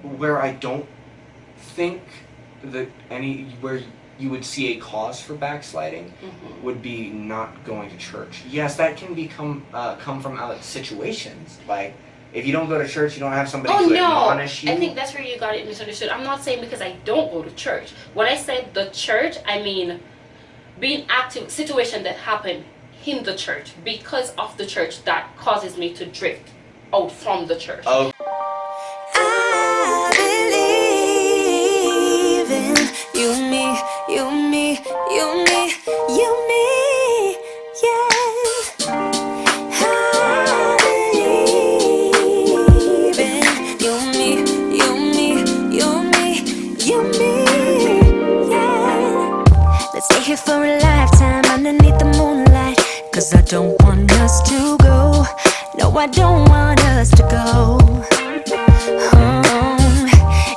where I don't think that where you would see a cause for backsliding would be not going to church. Yes, that can come from situations. Like, if you don't go to church, you don't have somebody to admonish you. I think that's where you got it misunderstood. I'm not saying because I don't go to church. When I said the church, I mean being active, situation that happen in the church, because of the church, that causes me to drift out from the church. Oh. I believe in you, me, you, me, you, me, you, me, yeah. I believe in you, me, you, me, you, me, you, me, yeah. Let's stay here for a lifetime underneath the moonlight, 'cause I don't want us to go. No, I don't want us to go.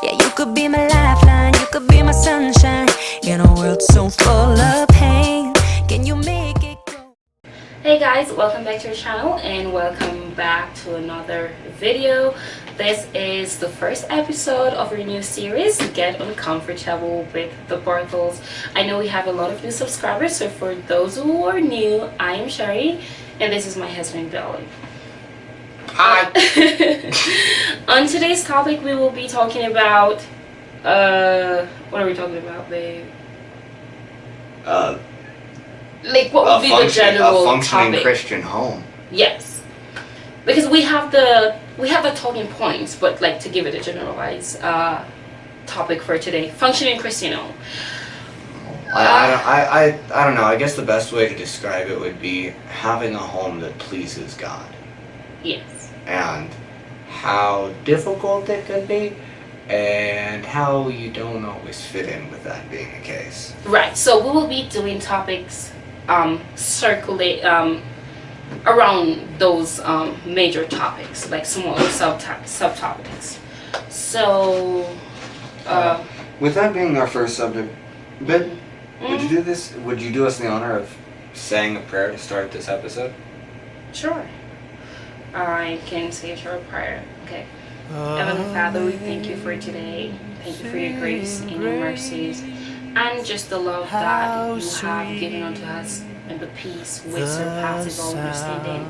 Yeah, you could be my lifeline, you could be my sunshine in a world so full of pain. Can you make it go? Hey guys, welcome back to our channel and welcome back to another video. This is the first episode of our new series, Get Uncomfortable with the Barthols. I know we have a lot of new subscribers, so for those who are new, I am Sherry and this is my husband Billy. Hi. On today's topic, we will be talking about what are we talking about, babe? Like, what would be the general a functioning topic? Christian home. Yes, because we have the talking points, but like to give it a generalized topic for today, functioning Christian home. I don't know. I guess the best way to describe it would be having a home that pleases God. Yes. And how difficult it could be, and how you don't always fit in with that being the case. Right. So we will be doing topics circulate around those major topics, like smaller subtopics. So with that being our first subject, Ben, would you do this? Would you do us the honor of saying a prayer to start this episode? Sure. I can say a short prayer. Okay. Heavenly Father, we thank you for today. Thank you for your grace and your mercies, and just the love that you have given unto us, and the peace which surpasses all understanding.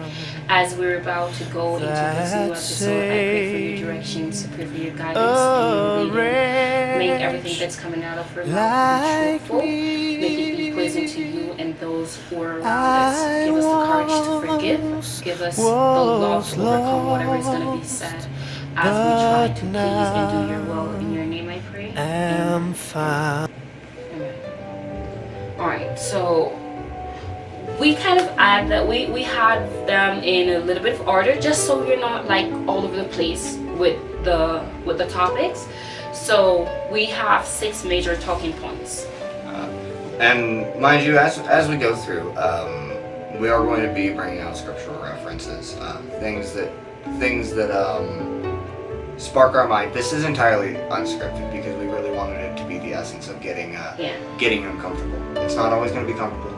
As we're about to go into this new episode, I pray for your directions, I pray for your guidance and your leading. Make everything that's coming out of our mouth be truthful. Make it be pleasant to you and those who are around us. Give us the courage to forgive. Give us the love to overcome whatever is going to be said, as we try to please and do your will. In your name I pray. Amen. Amen. Alright, so we kind of add that we had them in a little bit of order, just so we're not like all over the place with the topics. So we have 6 major talking points. And mind you, as we go through, we are going to be bringing out scriptural references, things that spark our mind. This is entirely unscripted because we really wanted it to be the essence of getting him comfortable. It's not always going to be comfortable.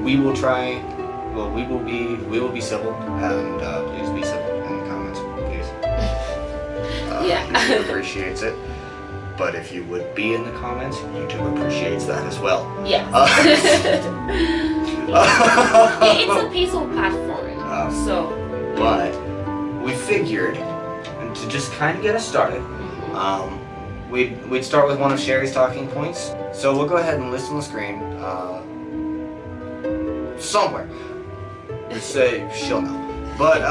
We will try. Well, we will be civil, and please be civil in the comments, please. YouTube appreciates it. But if you would be in the comments, YouTube appreciates that as well. Yes. It's a peaceful platform. But we figured, and to just kind of get us started, we'd start with one of Sherry's talking points. So we'll go ahead and list on the screen somewhere. Just say she'll know. But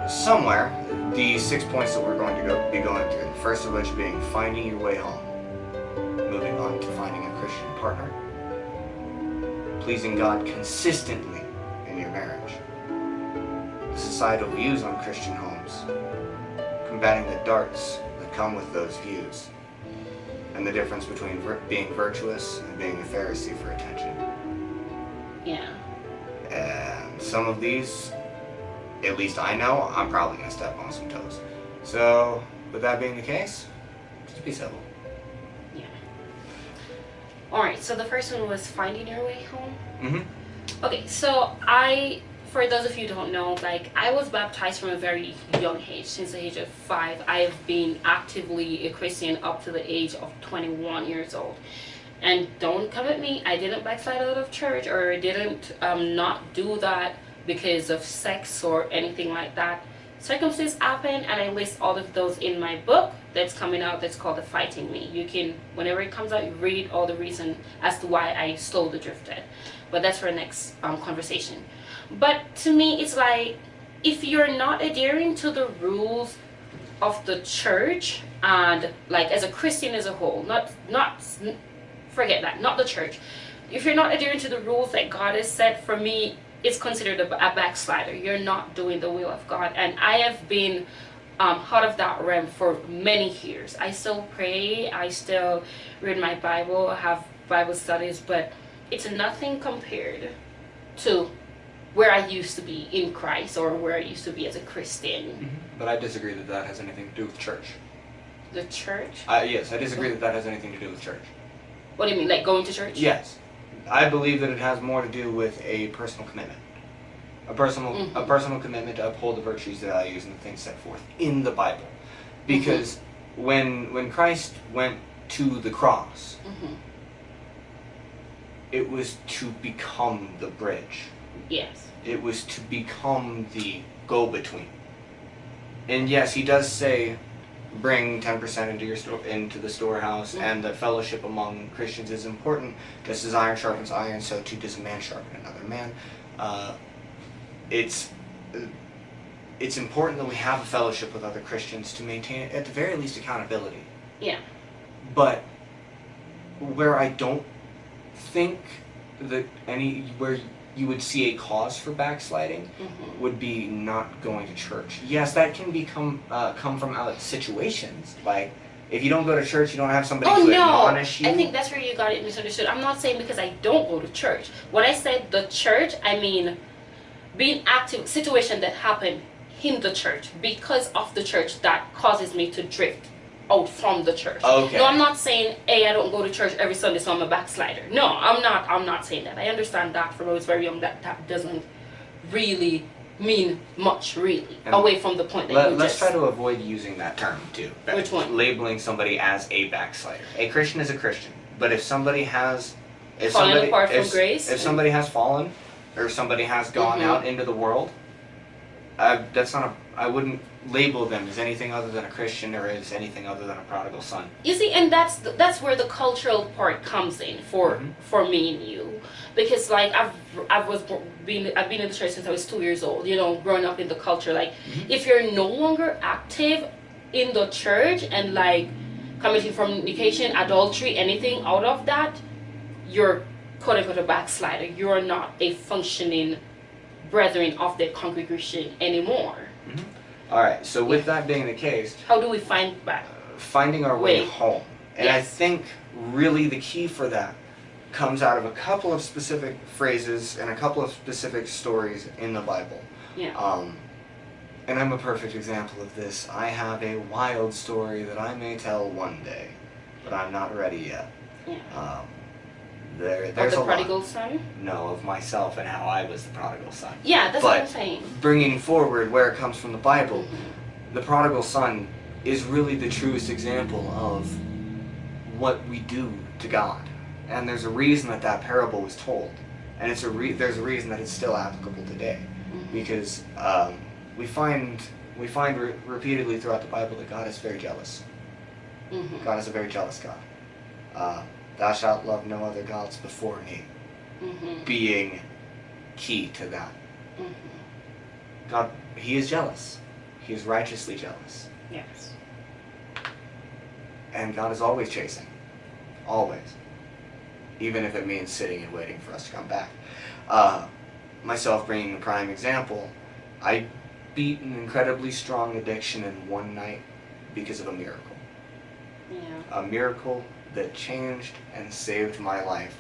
somewhere, the 6 points that we're going to be going through. The first of which being finding your way home. Moving on to finding a Christian partner. Pleasing God consistently in your marriage. The societal views on Christian homes. Combating the darts that come with those views. And the difference between being virtuous and being a Pharisee for attention. Yeah. And some of these, at least I know, I'm probably going to step on some toes. So, with that being the case, just be civil. Yeah. Alright, so the first one was finding your way home. Mm-hmm. Okay, so I for those of you who don't know, like, I was baptized from a very young age. Since the age of 5, I have been actively a Christian up to the age of 21 years old. And don't come at me, I didn't backslide out of church, or didn't not do that because of sex or anything like that. Circumstances happen, and I list all of those in my book that's coming out, that's called The Fighting Me. You can, whenever it comes out, you read all the reason as to why I slowly drifted. But that's for the next conversation. But to me, it's like, if you're not adhering to the rules of the church, and like as a Christian as a whole, forget that, not the church. If you're not adhering to the rules that God has set, for me, it's considered a backslider. You're not doing the will of God. And I have been out of that realm for many years. I still pray, I still read my Bible, I have Bible studies, but it's nothing compared to where I used to be in Christ, or where I used to be as a Christian. Mm-hmm. But I disagree that that has anything to do with church. The church? Yes, I disagree that that has anything to do with church. What do you mean, like going to church? Yes. I believe that it has more to do with a personal commitment. A personal commitment to uphold the virtues, the values, and the things set forth in the Bible. Because when Christ went to the cross, it was to become the bridge. Yes. It was to become the go-between. And yes, he does say, bring 10% into the storehouse, and that fellowship among Christians is important. Just as iron sharpens iron, so too does a man sharpen another man. It's important that we have a fellowship with other Christians to maintain, at the very least, accountability. Yeah. But where I don't think that where you would see a cause for backsliding would be not going to church. Yes, that can come from situations. Like, if you don't go to church, you don't have somebody to admonish you. I think that's where you got it misunderstood. I'm not saying because I don't go to church. When I said the church, I mean being active, situation that happened in the church, because of the church, that causes me to drift out from the church. Okay. No, I'm not saying, hey, I don't go to church every Sunday, so I'm a backslider. No, I'm not saying that. I understand that from when I was very young, that doesn't really mean much, really, and away from the point that let's try to avoid using that term, too. Which one? Labeling somebody as a backslider. A Christian is a Christian. But if somebody has... If fallen apart from grace? If somebody has fallen, or somebody has gone out into the world, I wouldn't label them as anything other than a Christian, or as anything other than a prodigal son. You see, and that's where the cultural part comes in for me and you, because like I've been in the church since I was 2 years old. You know, growing up in the culture. Like, if you're no longer active in the church and like committing fornication, adultery, anything out of that, you're quote unquote a backslider. You're not a functioning brethren of the congregation anymore. Alright, so with that being the case... How do we find back? Finding our way home. And I think really the key for that comes out of a couple of specific phrases and a couple of specific stories in the Bible. Yeah. And I'm a perfect example of this. I have a wild story that I may tell one day, but I'm not ready yet. Yeah. There's of the prodigal son? No, of myself and how I was the prodigal son. Yeah, that's what I'm saying. Bringing forward where it comes from the Bible, the prodigal son is really the truest example of what we do to God. And there's a reason that parable was told. And there's a reason that it's still applicable today. Because we find repeatedly throughout the Bible that God is very jealous. God is a very jealous God. Thou shalt love no other gods before me, being key to that. God, he is jealous. He is righteously jealous. Yes. And God is always chasing. Always. Even if it means sitting and waiting for us to come back. Myself being a prime example, I beat an incredibly strong addiction in one night because of a miracle. Yeah. A miracle that changed and saved my life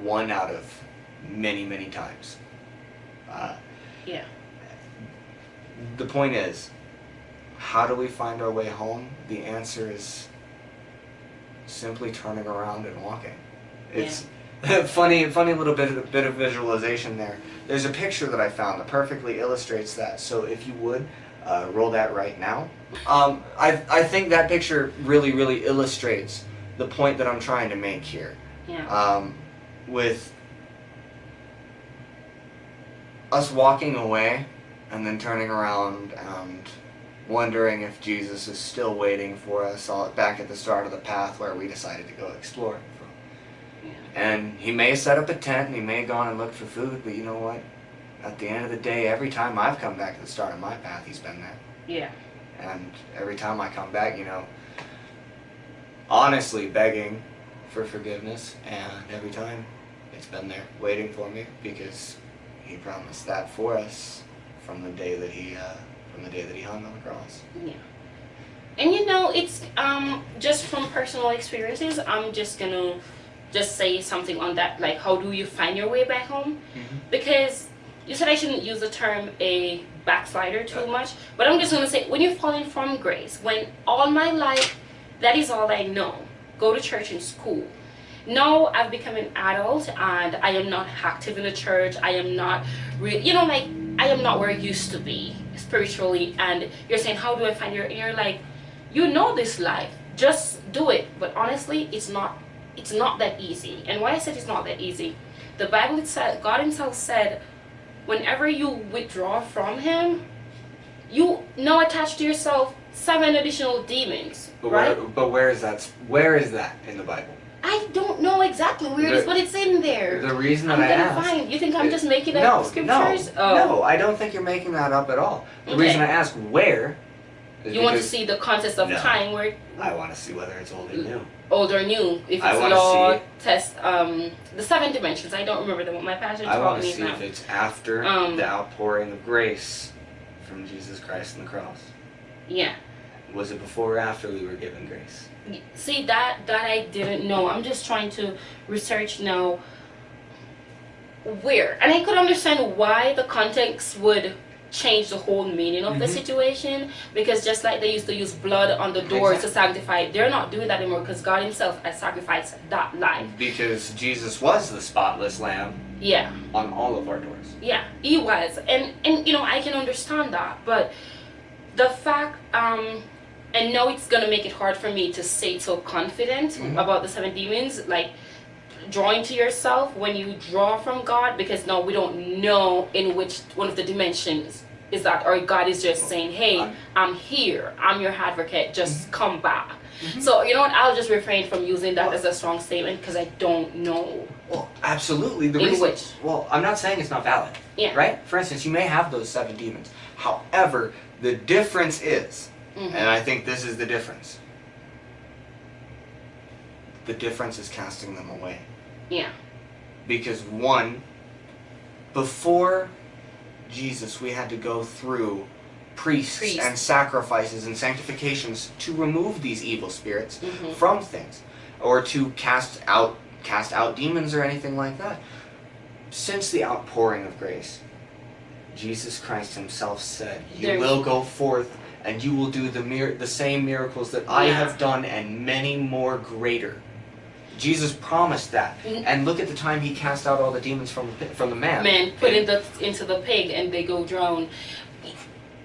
one out of many, many times. Yeah. The point is, how do we find our way home? The answer is simply turning around and walking. funny little bit of visualization there. There's a picture that I found that perfectly illustrates that. So if you would roll that right now. I think that picture really illustrates the point that I'm trying to make here. Yeah. With us walking away and then turning around and wondering if Jesus is still waiting for us all back at the start of the path where we decided to go exploring from. Yeah. And he may set up a tent and he may have gone and looked for food, but you know what? At the end of the day, every time I've come back to the start of my path, he's been there. Yeah. And every time I come back, honestly begging for forgiveness, and every time it's been there waiting for me, because he promised that for us from the day that he hung on the cross. Yeah. And it's just from personal experiences, I'm just gonna say something on that, like, how do you find your way back home? Mm-hmm. Because you said I shouldn't use the term a backslider too much, but I'm just gonna say, when you're falling from grace, when all my life that is all I know, go to church and school. Now I've become an adult and I am not active in the church. I am not I am not where I used to be spiritually. And you're saying, how do I find and you're like, this life, just do it. But honestly, it's not that easy. And why I said it's not that easy, the Bible itself, God himself said, whenever you withdraw from him, you now attach to yourself 7 additional demons. But where is that in the Bible? I don't know exactly where it is, but it's in there. The reason that I asked... You think I'm just making up scriptures? No, I don't think you're making that up at all. The reason I ask where is you want to see the context of time where... I want to see whether it's old or new. Old or new. If it's law, test, the 7 dimensions. I don't remember them. What my pastor taught me now. I want to see if it's after the outpouring of grace from Jesus Christ on the cross. Yeah. Was it before or after we were given grace? See, that I didn't know. I'm just trying to research now where. And I could understand why the context would change the whole meaning of the situation, because just like they used to use blood on the doors to sanctify, they're not doing that anymore because God himself has sacrificed that life. Because Jesus was the spotless lamb. Yeah. On all of our doors. Yeah, he was. And I can understand that, but the fact and now it's gonna make it hard for me to say so confident about the 7 demons, like drawing to yourself when you draw from God, because now we don't know in which one of the dimensions is that, or God is just saying, hey, I'm here, I'm your advocate, just come back. So you know what, I'll just refrain from using that as a strong statement because I don't know. Well, absolutely. Well, I'm not saying it's not valid. Yeah. Right? For instance, you may have those 7 demons. However, the difference is, and I think this is the difference, the difference is casting them away. Yeah. Because one, before Jesus, we had to go through priests and sacrifices and sanctifications to remove these evil spirits from things, or to cast out demons or anything like that. Since the outpouring of grace, Jesus Christ himself said, you will go forth and you will do the same miracles that I have done and many more greater. Jesus promised that. And look at the time he cast out all the demons from the man. Man, put into the pig and they go drown.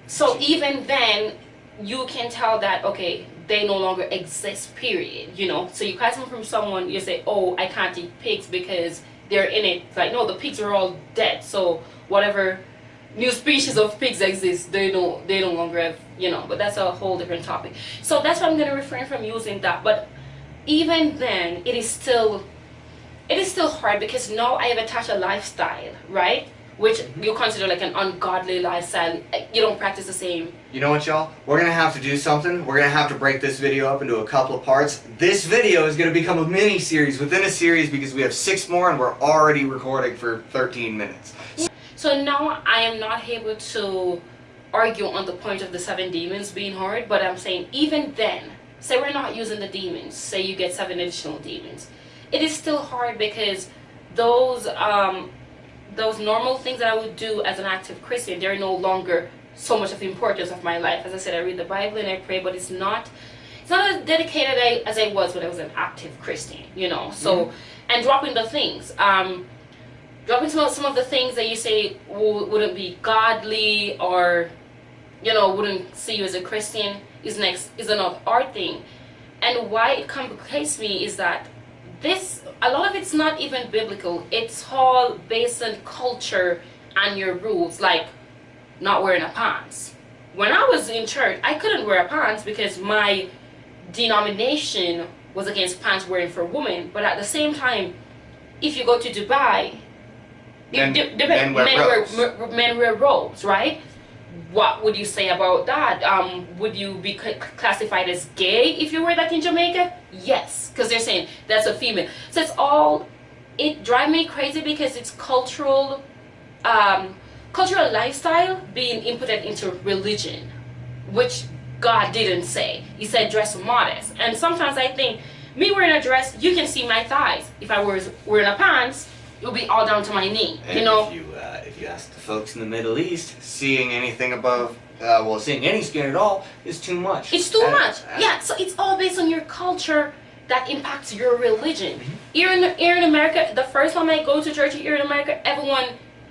So even then, you can tell that, okay, they no longer exist, period. So you cast them from someone, you say, oh, I can't eat pigs because they're in it. It's like, no, the pigs are all dead. So whatever new species of pigs exist, they no longer have, but that's a whole different topic. So that's why I'm going to refrain from using that. But even then, it is still hard, because now I have attached a lifestyle, right? Which you consider like an ungodly lifestyle. You don't practice the same. You know what, y'all? We're going to have to do something. We're going to have to break this video up into a couple of parts. This video is going to become a mini-series within a series, because we have 6 more and we're already recording for 13 minutes. So now I am not able to argue on the point of the 7 demons being hard, but I'm saying even then, say we're not using the demons, say you get 7 additional demons, it is still hard, because those normal things that I would do as an active Christian, they're no longer so much of the importance of my life. As I said, I read the Bible and I pray, but it's not as dedicated as I was when I was an active Christian, So and dropping the things. Dropping some of the things that you say wouldn't be godly, or wouldn't see you as a Christian, is another hard thing. And why it complicates me is that a lot of it's not even biblical. It's all based on culture and your rules, like not wearing a pants. When I was in church, I couldn't wear a pants because my denomination was against pants wearing for women. But at the same time, if you go to Dubai, men wear robes, right? What would you say about that? Would you be classified as gay if you wear that in Jamaica? Yes, because they're saying that's a female. So it drives me crazy because it's cultural lifestyle being inputted into religion, which God didn't say. He said dress modest. And sometimes I think, me wearing a dress, you can see my thighs. If I was wearing a pants, it would be all down to my knee. And if you ask the folks in the Middle East, seeing anything above, seeing any skin at all is too much. It's too much. Yeah, so it's all based on your culture that impacts your religion. Mm-hmm. Here in America, the first time I go to church here in America, everyone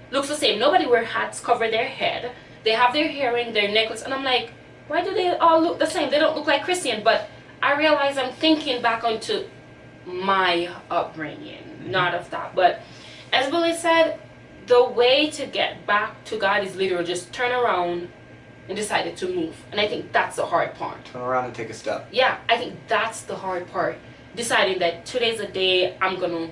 looks the same. Nobody wear hats, cover their head. They have their earring, their necklace, and I'm like, why do they all look the same? They don't look like Christian. But I realize I'm thinking back onto my upbringing, not of that. But as Billy said, the way to get back to God is literally just turn around and decided to move. And I think that's the hard part. Turn around and take a step. Yeah, I think that's the hard part. Deciding that today's a day I'm gonna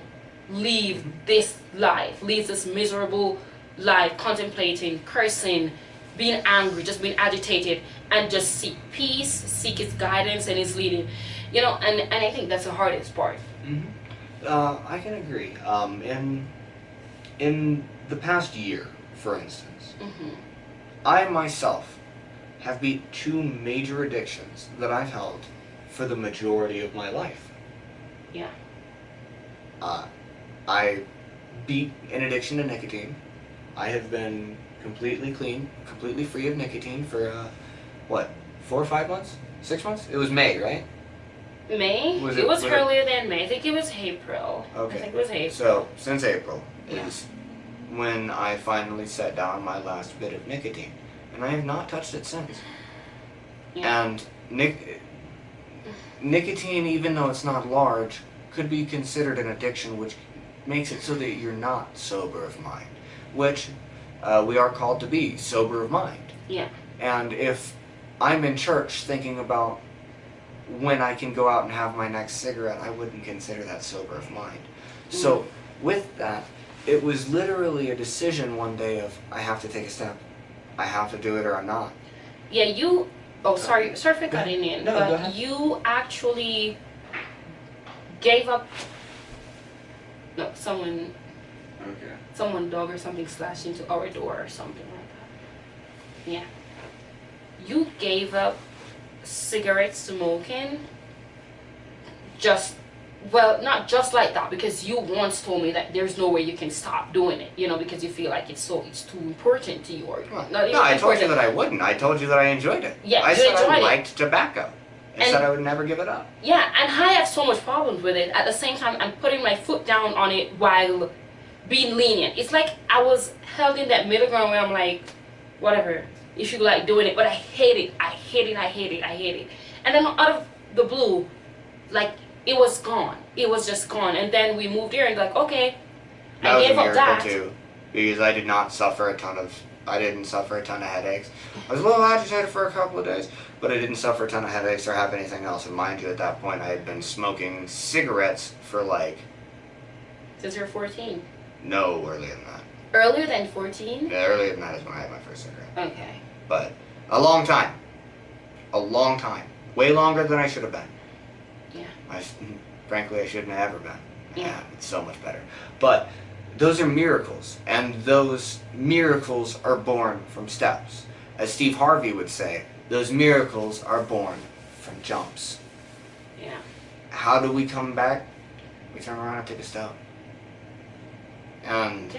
leave this life, leave this miserable life, contemplating, cursing, being angry, just being agitated, and just seek peace, seek His guidance and His leading. And I think that's the hardest part. Mm-hmm. I can agree. In the past year, for instance, mm-hmm. I myself have beat 2 major addictions that I've held for the majority of my life. Yeah. I beat an addiction to nicotine. I have been completely clean, completely free of nicotine for, 4 or 5 months? 6 months? It was May, right? May? It was earlier than May. I think it was April. Okay. I think it was April. So, since April is when I finally set down my last bit of nicotine. And I have not touched it since. Yeah. And nicotine, even though it's not large, could be considered an addiction, which makes it so that you're not sober of mind, which we are called to be, sober of mind. Yeah. And if I'm in church thinking about when I can go out and have my next cigarette, I wouldn't consider that sober of mind. So with that, it was literally a decision one day of, I have to take a step. I have to do it or I'm not. Yeah, sorry for cutting in, No, go but ahead. you actually gave up. No, someone dog or something slashed into our door or something like that. Yeah. You gave up cigarette smoking not just like that, because you once told me that there's no way you can stop doing it, because you feel like it's too important to you. I told you that I wouldn't. I told you that I enjoyed it. Yeah, I you said enjoyed I it. liked tobacco. I said I would never give it up. Yeah, and I have so much problems with it. At the same time, I'm putting my foot down on it while being lenient. It's like I was held in that middle ground where I'm like, whatever, if you like doing it, but I hate it. And then out of the blue, like, it was gone. It was just gone. And then we moved here and like, okay, That I was gave a up miracle that. too, because I didn't suffer a ton of headaches. I was a little agitated for a couple of days, but I didn't suffer a ton of headaches or have anything else. And mind you, at that point, I had been smoking cigarettes for Since you're 14. No, earlier than that. Earlier than 14? Yeah, earlier than that is when I had my first cigarette. Okay. But a long time. Way longer than I should have been. Yeah. Frankly, I shouldn't have ever been. Yeah. It's so much better. But those are miracles, and those miracles are born from steps. As Steve Harvey would say, those miracles are born from jumps. Yeah. How do we come back? We turn around and take a step. And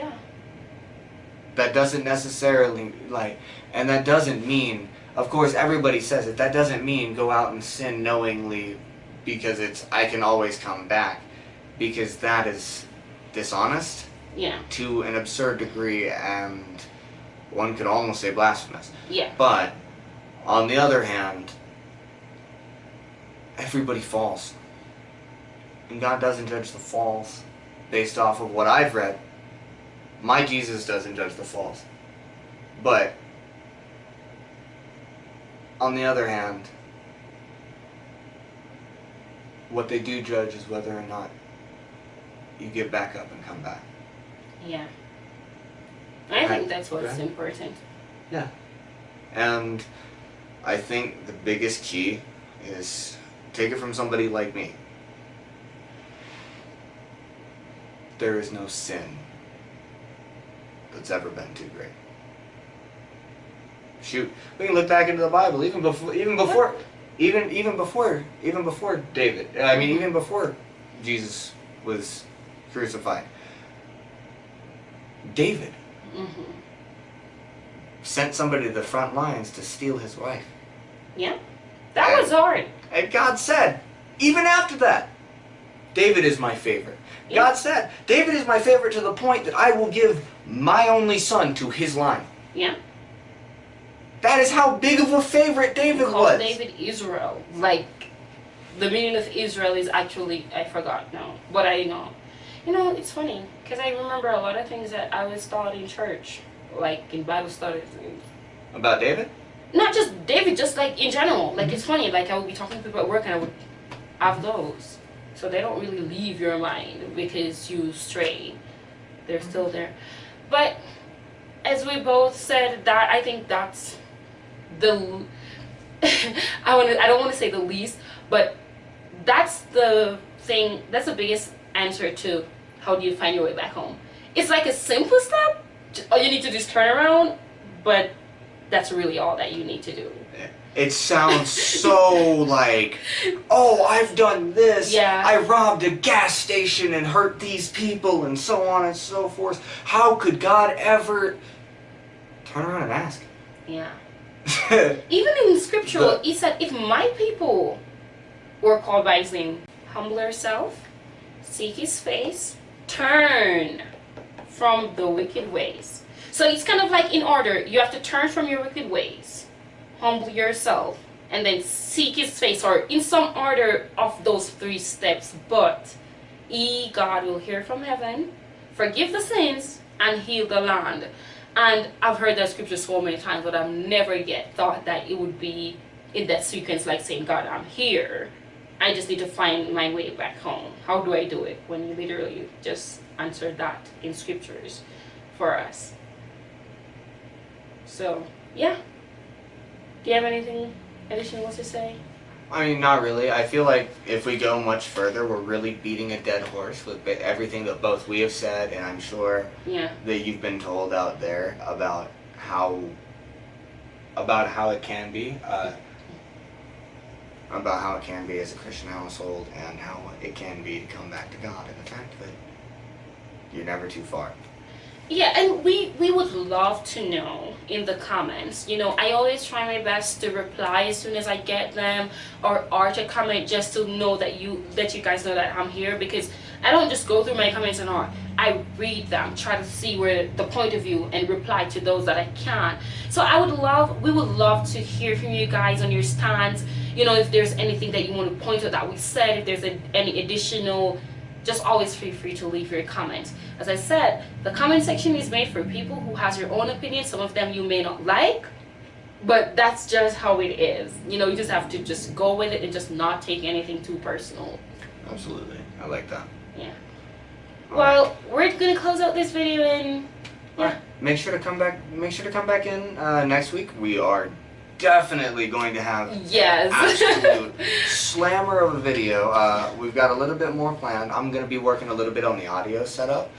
that doesn't necessarily, and that doesn't mean, of course everybody says it, that doesn't mean go out and sin knowingly because I can always come back. because that is dishonest Yeah. to an absurd degree, and one could almost say blasphemous. Yeah. But on the other hand, everybody falls. And God doesn't judge the falls based off of what I've read. My Jesus doesn't judge the falls. But on the other hand, what they do judge is whether or not you get back up and come back. Yeah. I think that's what's important. Yeah. And I think the biggest key is, take it from somebody like me. There is no sin that's ever been too great. Shoot, we can look back into the Bible, even before David. I mean, even before Jesus was crucified. David sent somebody to the front lines to steal his wife. Yeah. That was hard. And God said, even after that, David is my favorite. Yeah. God said, David is my favorite to the point that I will give my only son to his line. Yeah. That is how big of a favorite David was. David Israel. Like, the meaning of Israel is actually, I forgot now, but I know. You know, it's funny, because I remember a lot of things that I was taught in church, like in Bible studies. About David? Not just David, just like in general. Like, it's funny, like I would be talking to people at work and I would have those. So they don't really leave your mind because you stray. They're still there. But as we both said, that I think that's the I don't want to say the least, but that's the thing, that's the biggest answer to how do you find your way back home. It's like a simple step. All you need to do is turn around, but that's really all that you need to do. It sounds so like, oh, I've done this. Yeah. I robbed a gas station and hurt these people and so on and so forth. How could God ever... Turn around and ask. Yeah. Even in scripture, he said, if my people were called by his name, humble yourself, seek his face, turn from the wicked ways. So it's kind of like in order. You have to turn from your wicked ways, humble yourself, and then seek his face, or in some order of those 3 steps. But God will hear from heaven, forgive the sins, and heal the land. And I've heard that scripture so many times, but I've never yet thought that it would be in that sequence, like saying, God, I'm here. I just need to find my way back home. How do I do it? When you literally just answered that in scriptures for us. So, yeah. Do you have anything additional to say? I mean, not really. I feel like if we go much further, we're really beating a dead horse with everything that both we have said, and I'm sure that you've been told out there about how it can be, about how it can be as a Christian household, and how it can be to come back to God, and the fact that you're never too far. Yeah, and we would love to know in the comments. You know, I always try my best to reply as soon as I get them, or to comment just to know that you guys know that I'm here, because I don't just go through my comments and all. I read them, try to see where the point of view, and reply to those that I can. So we would love to hear from you guys on your stance. You know, if there's anything that you want to point out that we said, if there's any additional, just always feel free to leave your comments. As I said, the comment section is made for people who has your own opinion. Some of them you may not like, but that's just how it is. You know, you just have to just go with it and just not take anything too personal. Absolutely. I like that. Yeah. Well, we're gonna close out this video and Right. Make sure to come back in next week. We are definitely going to have absolute slammer of a video. We've got a little bit more planned. I'm going to be working a little bit on the audio setup.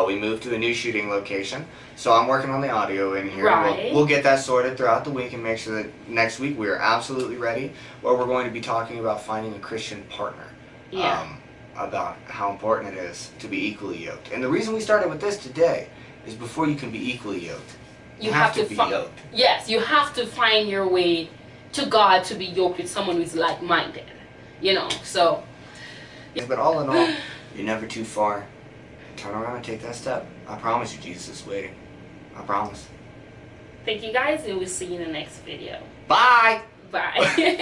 We moved to a new shooting location, so I'm working on the audio in here. Right. We'll get that sorted throughout the week and make sure that next week we are absolutely ready, where we're going to be talking about finding a Christian partner. About how important it is to be equally yoked. And the reason we started with this today is before you can be equally yoked, you have to be yoked. Yes, you have to find your way to God to be yoked with someone who's like-minded, you know, so. But all in all, You're never too far. Turn around and take that step. I promise you, Jesus is waiting. I promise. Thank you guys, and we'll see you in the next video. Bye! Bye.